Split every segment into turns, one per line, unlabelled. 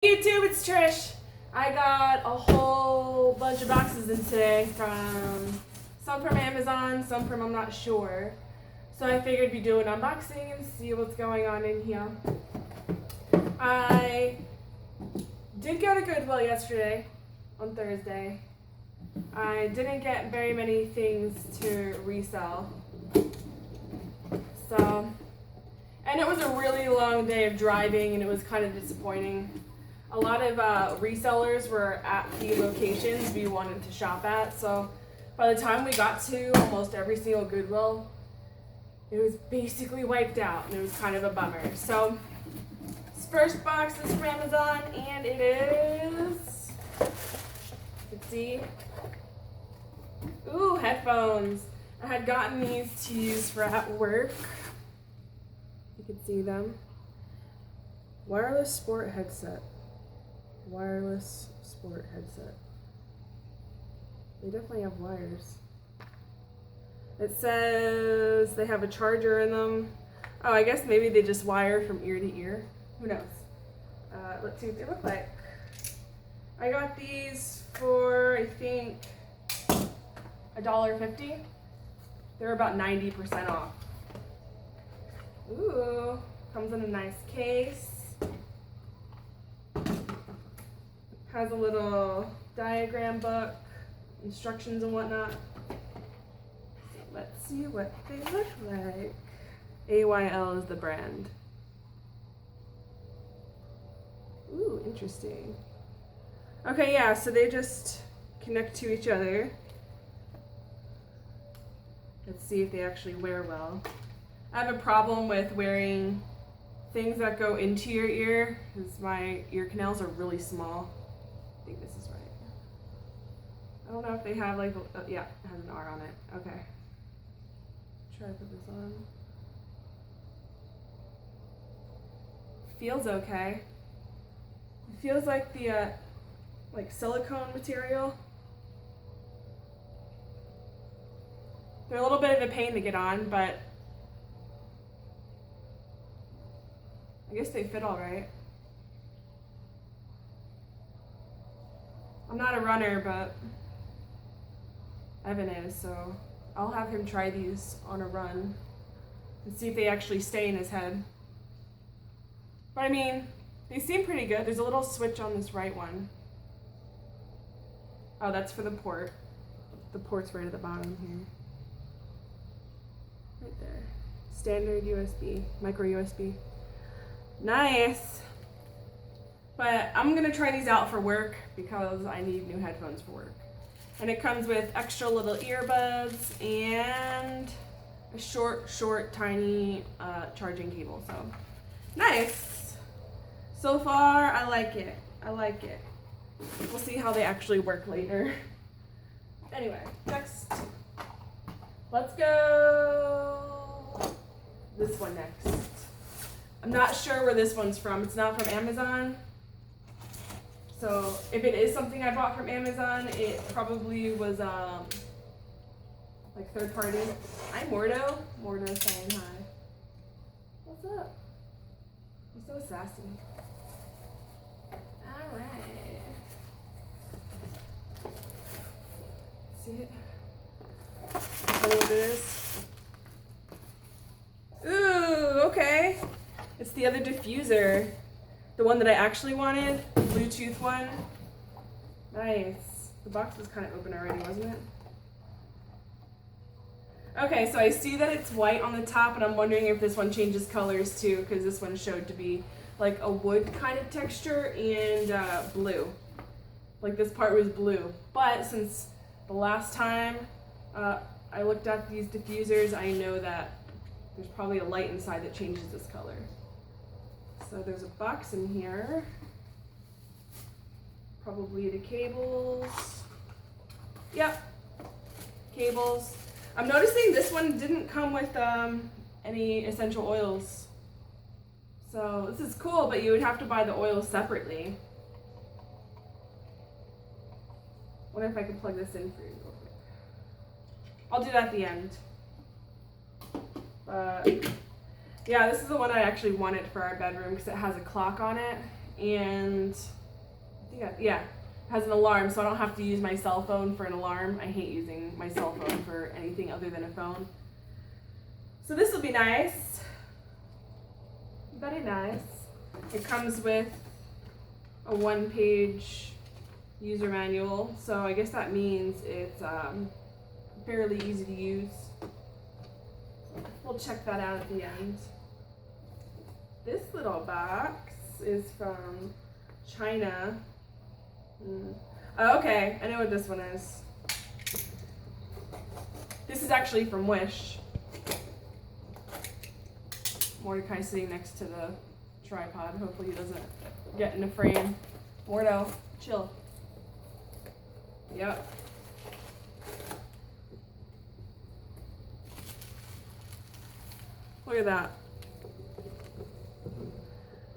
YouTube, it's Trish. I got a whole bunch of boxes in today from some from Amazon, some from I'm not sure. So I figured we'd do an unboxing and see what's going on in here. I did go to Goodwill yesterday on Thursday. I didn't get very many things to resell. And it was a really long day of driving and it was kind of disappointing. A lot of resellers were at the locations we wanted to shop at, so by the time we got to almost every single Goodwill, it was basically wiped out and it was kind of a bummer. So this first box is from Amazon and it is, let's see, ooh, headphones. I had gotten these to use for at work. You can see them. Wireless sport headset. Wireless sport headset. They definitely have wires. It says they have a charger in them. Oh, I guess maybe they just wire from ear to ear. Who knows? Let's see what they look like. I got these for, I think, $1.50. They're about 90% off. Ooh, comes in a nice case. Has a little diagram book, instructions and whatnot. Let's see what they look like. AYL is the brand. Ooh, interesting. Okay, yeah, so they just connect to each other. Let's see if they actually wear well. I have a problem with wearing things that go into your ear because my ear canals are really small. I think this is right. I don't know if they have like, yeah, it has an R on it. Okay. Try to put this on. Feels okay. It feels like the like silicone material. They're a little bit of a pain to get on, but I guess they fit all right. I'm not a runner, but Evan is, so I'll have him try these on a run and see if they actually stay in his head. But I mean, they seem pretty good. There's a little switch on this right one. Oh, that's for the port. The port's right at the bottom here. Right there. Standard USB, micro USB. Nice. But I'm gonna try these out for work because I need new headphones for work. And it comes with extra little earbuds and a short, tiny charging cable. So nice. So far, I like it. I like it. We'll see how they actually work later. Anyway, next. Let's go this one next. I'm not sure where this one's from. It's not from Amazon. So if it is something I bought from Amazon, it probably was like third party. Hi Mordo. Mordo saying hi. What's up? You're so sassy. Alright. See it? What it is? Ooh, okay. It's the other diffuser. The one that I actually wanted, the Bluetooth one. Nice. The box was kind of open already, wasn't it? Okay, so I see that it's white on the top, and I'm wondering if this one changes colors too, because this one showed to be like a wood kind of texture and blue. Like this part was blue. But since the last time I looked at these diffusers, I know that there's probably a light inside that changes this color. So there's a box in here. Probably the cables. Yep, cables. I'm noticing this one didn't come with any essential oils. So this is cool, but you would have to buy the oils separately. Wonder if I could plug this in for you real quick. I'll do that at the end. Yeah, this is the one I actually wanted for our bedroom because it has a clock on it and yeah, it has an alarm, so I don't have to use my cell phone for an alarm. I hate using my cell phone for anything other than a phone. So this will be nice. Very nice. It comes with a one-page user manual, so I guess that means it's fairly easy to use. We'll check that out at the end. This little box is from China. Oh, okay, I know what this one is. This is actually from Wish. Mordecai sitting next to the tripod. Hopefully he doesn't get in the frame. Mordo, chill. Yep. Look at that.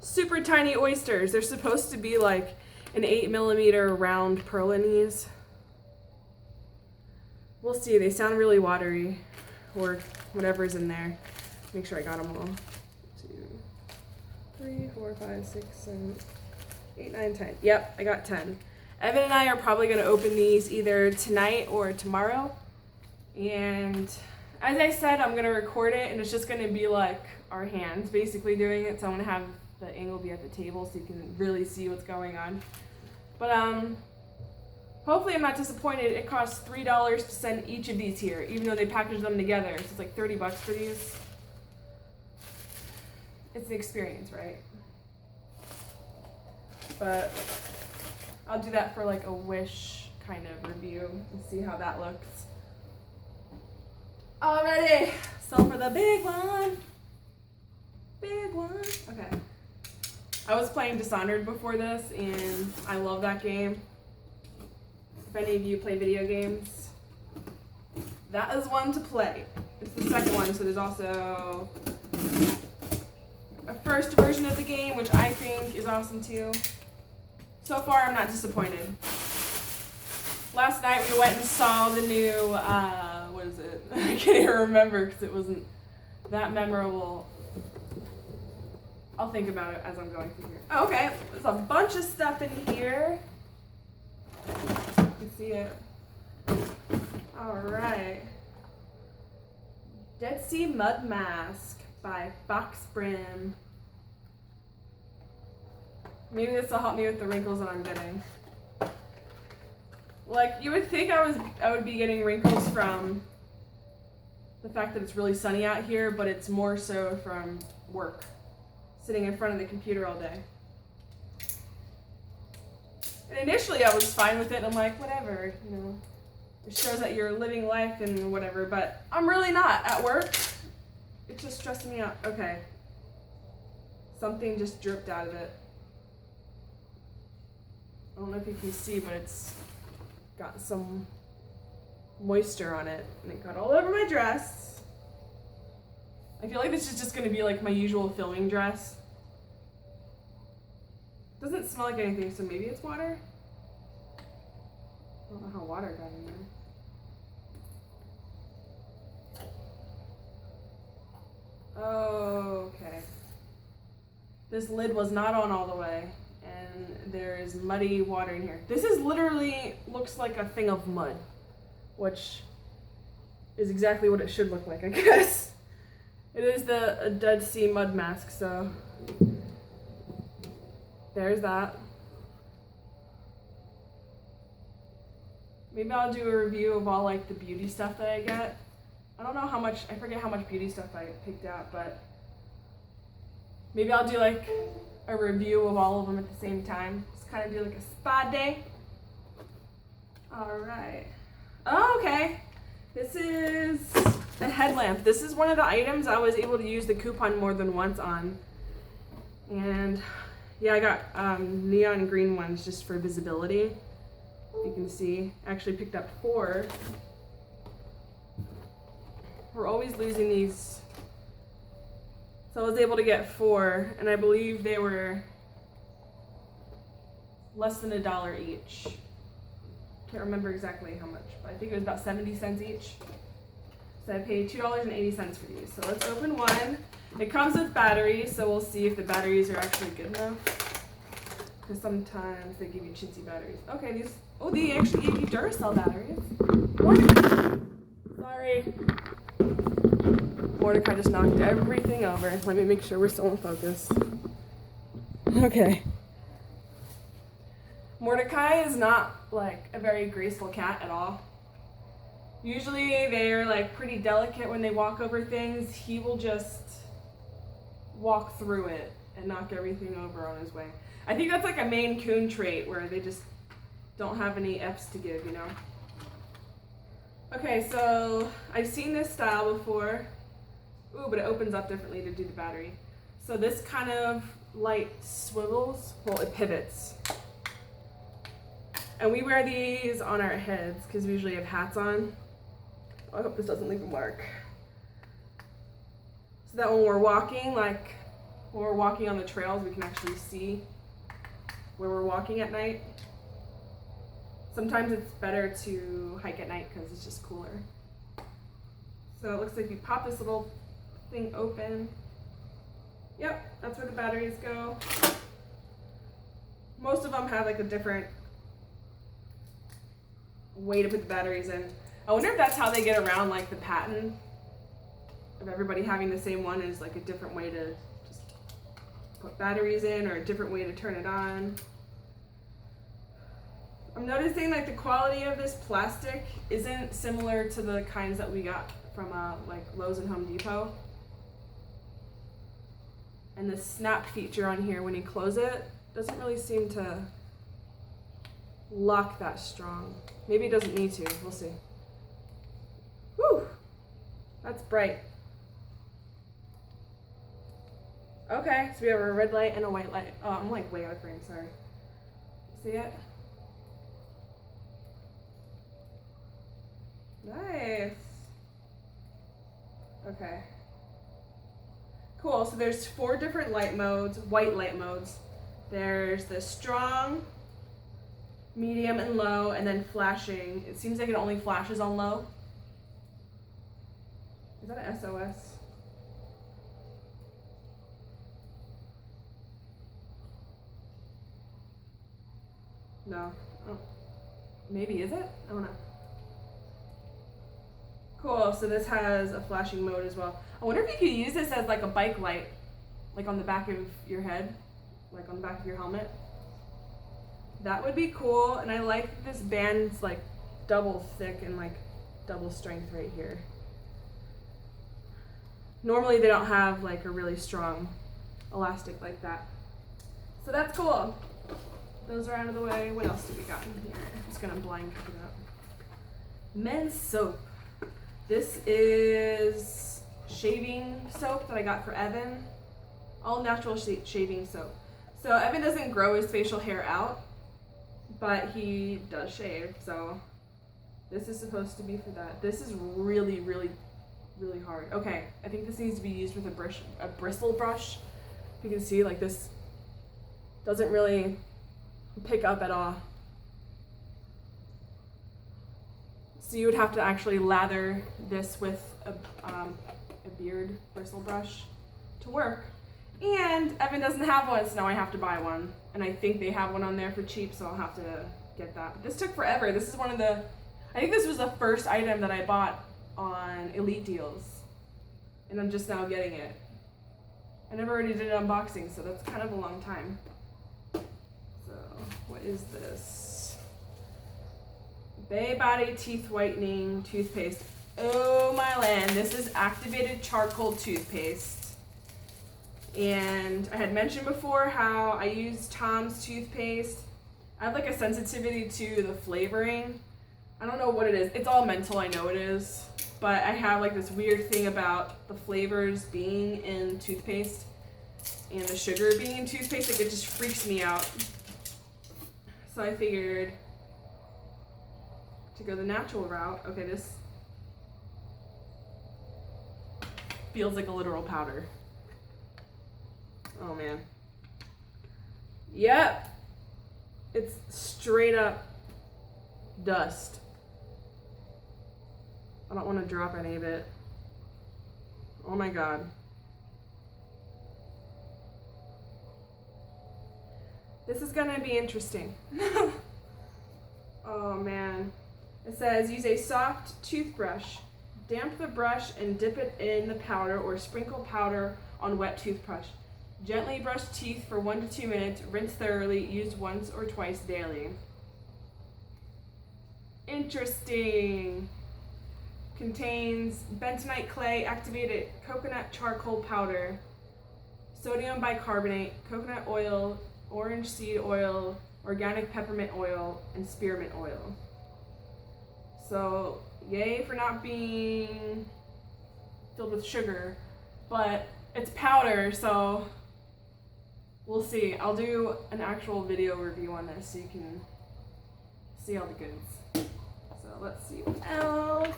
Super tiny oysters. They're supposed to be like an 8mm round Perlinese. We'll see. They sound really watery, or whatever's in there. Make sure I got them all. 2, 3, 4, 5, 6, 7, 8, 9, 10. Yep, I got 10. Evan and I are probably going to open these either tonight or tomorrow. And as I said, I'm going to record it, and it's just going to be like our hands basically doing it. So I'm going to have the angle be at the table so you can really see what's going on. But hopefully I'm not disappointed. It costs $3 to send each of these here, even though they package them together. So it's like 30 bucks for these. It's an experience, right? But I'll do that for like a Wish kind of review and see how that looks. Alrighty, so for the big one. Big one. Okay. I was playing Dishonored before this, and I love that game. If any of you play video games, that is one to play. It's the second one, so there's also a first version of the game, which I think is awesome too. So far, I'm not disappointed. Last night we went and saw the new, what is it? I can't even remember because it wasn't that memorable. I'll think about it as I'm going through here. Oh, okay, there's a bunch of stuff in here. You can see it. All right. Dead Sea Mud Mask by Fox Brim. Maybe this will help me with the wrinkles that I'm getting. Like, you would think I would be getting wrinkles from the fact that it's really sunny out here, but it's more so from work. Sitting in front of the computer all day. And initially I was fine with it. I'm like, whatever, you know. It shows that you're living life and whatever, but I'm really not at work. It's just stressing me out. Okay. Something just dripped out of it. I don't know if you can see, but it's got some moisture on it, and it got all over my dress. I feel like this is just going to be like my usual filming dress. Doesn't smell like anything, so maybe it's water? I don't know how water got in there. Okay. This lid was not on all the way, and there is muddy water in here. This is literally looks like a thing of mud, which is exactly what it should look like, I guess. It is the Dead Sea Mud Mask, so there's that. Maybe I'll do a review of all like the beauty stuff that I get. I don't know how much, I forget how much beauty stuff I picked out, but maybe I'll do like a review of all of them at the same time. Just kind of do like a spa day. All right. Oh, okay. This is a headlamp. This is one of the items I was able to use the coupon more than once on. And yeah, I got neon green ones just for visibility. You can see, I actually picked up 4. We're always losing these. So I was able to get 4, and I believe they were less than $1 each. Can't remember exactly how much, but I think it was about 70 cents each. So I paid $2.80 for these. So let's open one. It comes with batteries, so we'll see if the batteries are actually good enough. Because sometimes they give you chintzy batteries. Okay, these, oh, they actually gave you Duracell batteries. Sorry. Mordecai just knocked everything over. Let me make sure we're still in focus. Okay. Mordecai is not like a very graceful cat at all. Usually they're like pretty delicate when they walk over things. He will just walk through it and knock everything over on his way. I think that's like a Maine Coon trait where they just don't have any F's to give, you know? Okay, so I've seen this style before. Ooh, but it opens up differently to do the battery. So this kind of light swivels, well, it pivots. And we wear these on our heads because we usually have hats on. I hope this doesn't leave a mark. So that when we're walking, like when we're walking on the trails, we can actually see where we're walking at night. Sometimes it's better to hike at night because it's just cooler. So it looks like you pop this little thing open. Yep, that's where the batteries go. Most of them have like a different way to put the batteries in. I wonder if that's how they get around like the patent of everybody having the same one, is like a different way to just put batteries in or a different way to turn it on. I'm noticing like the quality of this plastic isn't similar to the kinds that we got from like Lowe's and Home Depot. And the snap feature on here when you close it doesn't really seem to lock that strong. Maybe it doesn't need to, we'll see. Whew, that's bright. Okay, so we have a red light and a white light. Oh, I'm like way out of frame, sorry. See it? Nice. Okay. Cool, so there's 4 different light modes, white light modes. There's the strong, medium, and low, and then flashing. It seems like it only flashes on low. Is that an SOS? No. Oh. Maybe, is it? I don't know. Cool, so this has a flashing mode as well. I wonder if you could use this as like a bike light, like on the back of your head, like on the back of your helmet. That would be cool, and I like this band's like double thick and like double strength right here. Normally they don't have like a really strong elastic like that. So that's cool. Those are out of the way. What else do we got in here? I'm just gonna blind pick it up. Men's soap. This is shaving soap that I got for Evan. All natural shaving soap. So Evan doesn't grow his facial hair out, but he does shave. So this is supposed to be for that. This is really, really, really hard. Okay, I think this needs to be used with a bristle brush. You can see like this doesn't really pick up at all. So you would have to actually lather this with a beard bristle brush to work. And Evan doesn't have one, so now I have to buy one. And I think they have one on there for cheap, so I'll have to get that. But this took forever. This is one of the, I think this was the first item that I bought on Elite Deals. And I'm just now getting it. I never already did an unboxing, so that's kind of a long time. So, what is this? Bay Body Teeth Whitening Toothpaste. Oh my land, this is activated charcoal toothpaste. And I had mentioned before how I use Tom's toothpaste. I have like a sensitivity to the flavoring. I don't know what it is. It's all mental, I know it is. But I have like this weird thing about the flavors being in toothpaste and the sugar being in toothpaste. Like it just freaks me out. So I figured to go the natural route. Okay, this feels like a literal powder. Oh man. Yep. It's straight up dust. I don't want to drop any of it. Oh my god. This is gonna be interesting. Oh man. It says use a soft toothbrush. Damp the brush and dip it in the powder or sprinkle powder on wet toothbrush. Gently brush teeth for 1 to 2 minutes. Rinse thoroughly. Use once or twice daily. Interesting. Contains bentonite clay, activated coconut charcoal powder, sodium bicarbonate, coconut oil, orange seed oil, organic peppermint oil, and spearmint oil. So, yay for not being filled with sugar, but it's powder, so we'll see. I'll do an actual video review on this so you can see all the goods. So let's see what else.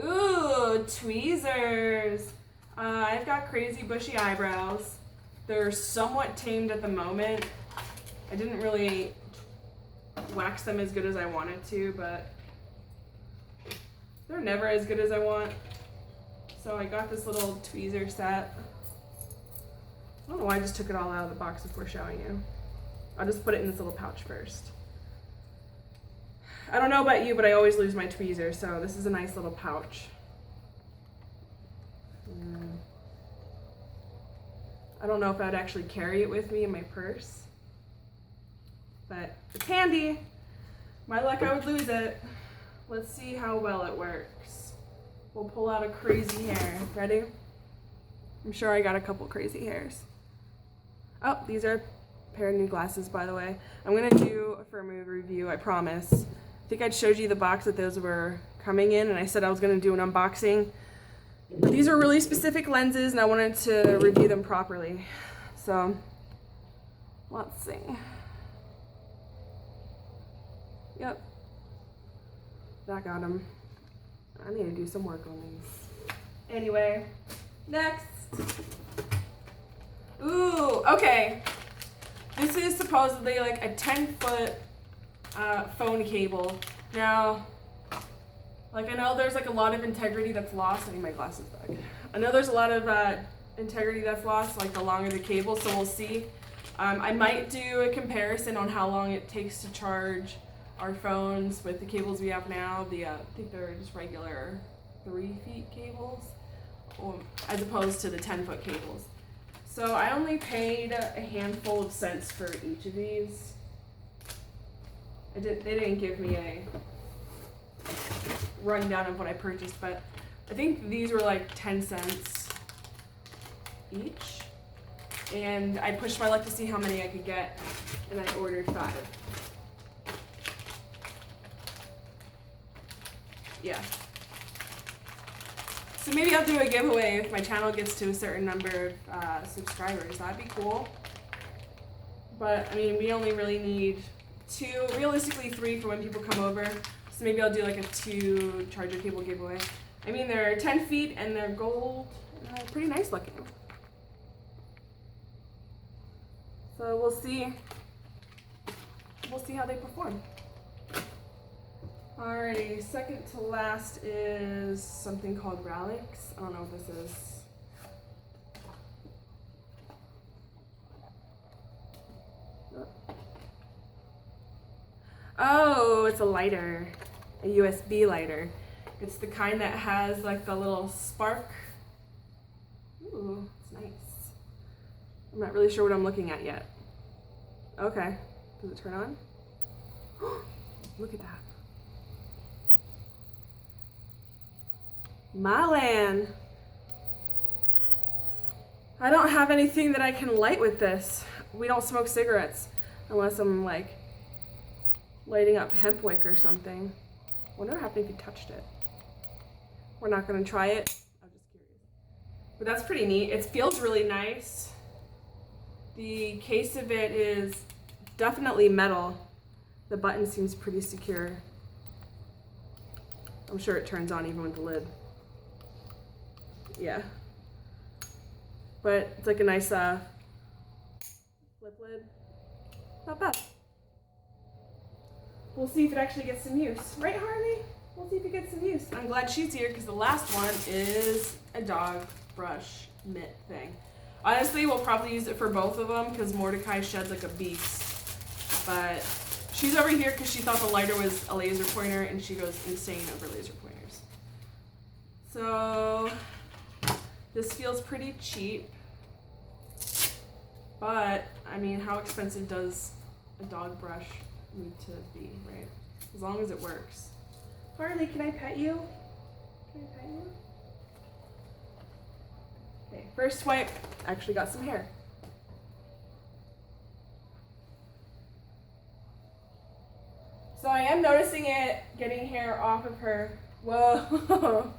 Ooh, tweezers. I've got crazy bushy eyebrows. They're somewhat tamed at the moment. I didn't really wax them as good as I wanted to, but they're never as good as I want. So I got this little tweezer set. I don't know why I just took it all out of the box before showing you. I'll just put it in this little pouch first. I don't know about you, but I always lose my tweezers, so this is a nice little pouch. I don't know if I'd actually carry it with me in my purse, but it's handy. My luck, I would lose it. Let's see how well it works. We'll pull out a crazy hair. Ready? I'm sure I got a couple crazy hairs. Oh, these are a pair of new glasses, by the way. I'm gonna do a firmware review, I promise. I think I'd showed you the box that those were coming in, and I said I was gonna do an unboxing. But these are really specific lenses, and I wanted to review them properly. So, let's see. Yep. That got them. I need to do some work on these. Anyway, next. Ooh, okay. This is supposedly like a 10-foot phone cable. Now, like I know there's like a lot of integrity that's lost. I need my glasses back. I know there's a lot of integrity that's lost, like the longer the cable, so we'll see. I might do a comparison on how long it takes to charge our phones with the cables we have now. I think they're just regular 3-foot cables, as opposed to the 10-foot cables. So I only paid a handful of cents for each of these. They didn't give me a rundown of what I purchased, but I think these were like 10 cents each. And I pushed my luck to see how many I could get, and I ordered 5. Yeah. So maybe I'll do a giveaway if my channel gets to a certain number of subscribers. That'd be cool. But I mean, we only really need 2, realistically 3 for when people come over. So maybe I'll do like a 2 charger cable giveaway. I mean, they're 10 feet and they're gold. Pretty nice looking. So we'll see. We'll see how they perform. Alrighty, second to last is something called Relics. I don't know what this is. Oh, it's a lighter, a USB lighter. It's the kind that has like the little spark. Ooh, it's nice. I'm not really sure what I'm looking at yet. Okay, does it turn on? Look at that. Mylan. I don't have anything that I can light with this. We don't smoke cigarettes unless I'm like lighting up hemp wick or something. Wonder what happened if you touched it. We're not gonna try it. I'm just curious. But that's pretty neat. It feels really nice. The case of it is definitely metal. The button seems pretty secure. I'm sure it turns on even with the lid. Yeah. But it's like a nice flip lid. Not bad. We'll see if it actually gets some use. Right, Harvey? We'll see if it gets some use. I'm glad she's here because the last one is a dog brush mitt thing. Honestly, we'll probably use it for both of them because Mordecai sheds like a beast. But she's over here because she thought the lighter was a laser pointer and she goes insane over laser pointers. So this feels pretty cheap. But, I mean, how expensive does a dog brush need to be, right? As long as it works. Harley, can I pet you? Can I pet you? Okay, first swipe, actually got some hair. So I am noticing it getting hair off of her. Whoa.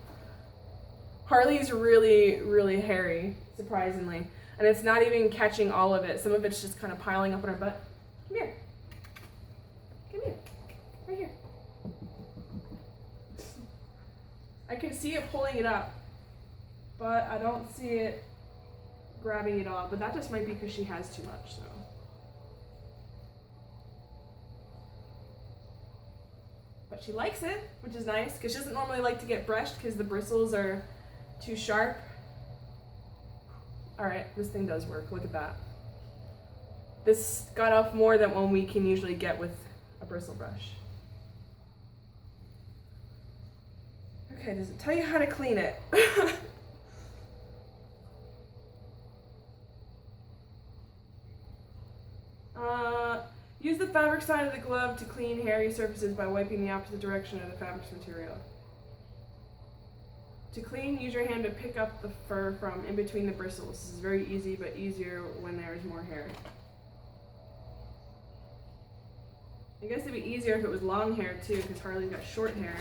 Harley's really, really hairy, surprisingly. And it's not even catching all of it. Some of it's just kind of piling up on her butt. Come here. Come here. Right here. I can see it pulling it up, but I don't see it grabbing it all. But that just might be because she has too much, so. But she likes it, which is nice, because she doesn't normally like to get brushed because the bristles are too sharp. All right, this thing does work. Look at that. This got off more than one we can usually get with a bristle brush. Okay, does it tell you how to clean it? Use the fabric side of the glove to clean hairy surfaces by wiping the opposite direction of the fabric's material. To clean, use your hand to pick up the fur from in between the bristles. This is very easy, but easier when there is more hair. I guess it'd be easier if it was long hair too, because Harley's got short hair.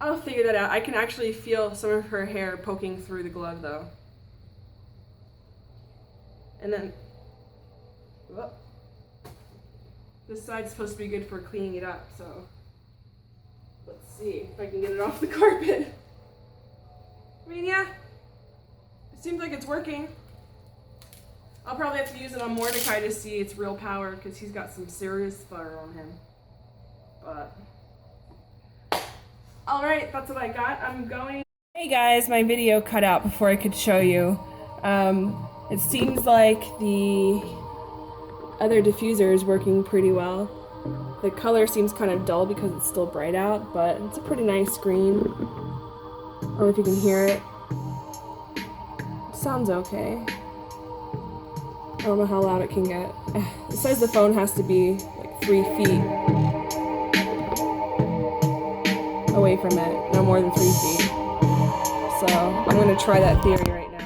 I'll figure that out. I can actually feel some of her hair poking through the glove though. And then, whoop. This side's supposed to be good for cleaning it up, so let's see if I can get it off the carpet. I mean, yeah, it seems like it's working. I'll probably have to use it on Mordecai to see its real power because he's got some serious fur on him. But, all right, that's what I got. I'm going. Hey guys, my video cut out before I could show you. It seems like the other diffuser is working pretty well. The color seems kind of dull because it's still bright out, but it's a pretty nice screen. I don't know if you can hear it. It sounds okay. I don't know how loud it can get. It says the phone has to be like 3 feet away from it, no more than 3 feet. So I'm going to try that theory right now.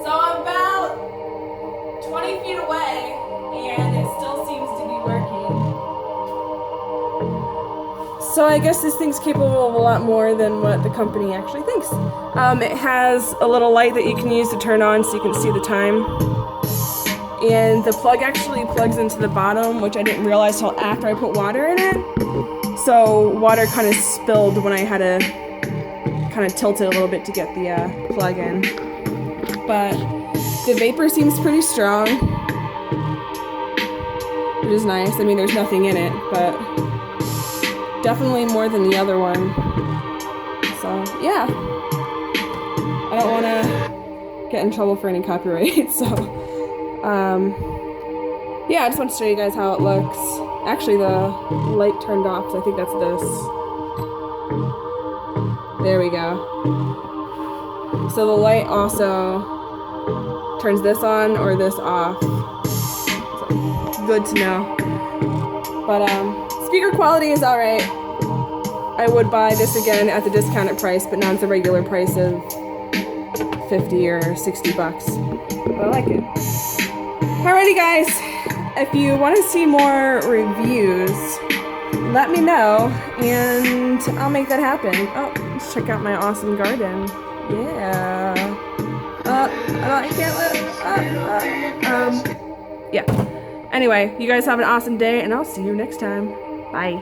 So I'm about 20 feet away and it still seems to be working. So I guess this thing's capable of a lot more than what the company actually thinks. It has a little light that you can use to turn on so you can see the time. And the plug actually plugs into the bottom, which I didn't realize till after I put water in it. So water kind of spilled when I had to kind of tilt it a little bit to get the plug in. But the vapor seems pretty strong, which is nice. I mean, there's nothing in it, but definitely more than the other one. So, yeah. I don't want to get in trouble for any copyright, so, yeah, I just want to show you guys how it looks. Actually, the light turned off, so I think that's this. There we go. So the light also turns this on or this off. So, good to know. But, speaker quality is alright. I would buy this again at the discounted price, but now it's the regular price of 50 or 60 bucks. But I like it. Alrighty guys, if you want to see more reviews, let me know and I'll make that happen. Oh, let's check out my awesome garden. Yeah. I can't let, yeah. Anyway, you guys have an awesome day and I'll see you next time. Bye.